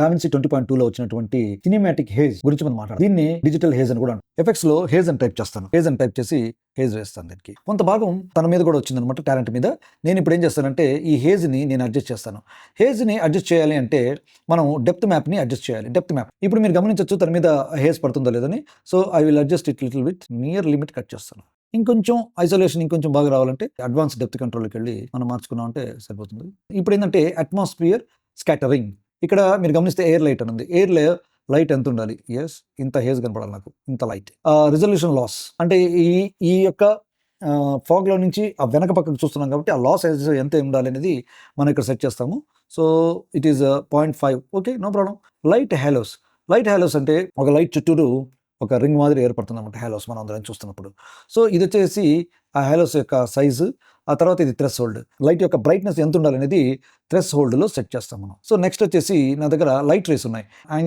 DaVinci 20.2లో వచ్చినటువంటి cinematic hedge గురించి మనం మాట్లాడాలి. దీన్ని డిజిటల్ హేజ్ అని కూడా అంటారు. ఎఫెక్ట్స్ లో హేజ్ అని టైప్ చేస్తాను. హేజ్ అని టైప్ చేసి హేజ్ వేస్తాను. దీనికి కొంత భాగం తన మీద కూడా వచ్చిందనమాట, టాలెంట్ మీద. నేను ఇప్పుడు ఏం చేస్తానంటే ఈ హేజ్ ని నేను అడ్జస్ట్ చేస్తాను. హేజ్ ని అడ్జస్ట్ చేయాలి అంటే మనం డెప్త్ మ్యాప్ ని అడ్జస్ట్ చేయాలి. డెప్త్ మ్యాప్ ఇప్పుడు మీరు గమనించవచ్చు తన మీద హేజ్ పడుతుందో లేదని. So I will adjust it little bit, near limit cut చేస్తాను. ఇంకొంచెం ఐసోలేషన్ ఇంకొంచెం బాగా రావాలంటే అడ్వాన్స్ డెప్త్ కంట్రోల్కి వెళ్ళి మనం మార్చుకున్నాం అంటే సరిపోతుంది. ఇప్పుడు ఏంటంటే అట్మాస్ఫియర్ స్కాటరింగ్, ఇక్కడ మీరు గమనిస్తే ఎయిర్ లైట్ అని ఉంది. ఎయిర్ లైట్ ఎంత ఉండాలి? ఎస్, ఇంత హేజ్ కనపడాలి నాకు, ఇంత లైట్. రిజల్యూషన్ లాస్ అంటే ఈ యొక్క ఫాగ్లో నుంచి ఆ వెనక పక్కకు చూస్తున్నాం కాబట్టి ఆ లాస్ ఎంత ఉండాలి అనేది మనం ఇక్కడ సెట్ చేస్తాము. So it is 0.5. Okay, no problem. Light halos అంటే ఒక లైట్ చుట్టూరు ఒక రింగ్ మాదిరి ఏర్పడుతుంది అన్నమాట హ్యాలోస్ మనం అందరం చూస్తున్నప్పుడు. సో ఇది వచ్చేసి ఆ హ్యాలోస్ యొక్క సైజు. ఆ తర్వాత ఇది థ్రెష్ హోల్డ్, లైట్ యొక్క బ్రైట్నెస్ ఎంత ఉండాలి అనేది థ్రెష్ హోల్డ్లో సెట్ చేస్తాం మనం. సో నెక్స్ట్ వచ్చేసి నా దగ్గర లైట్ రేస్ ఉన్నాయి.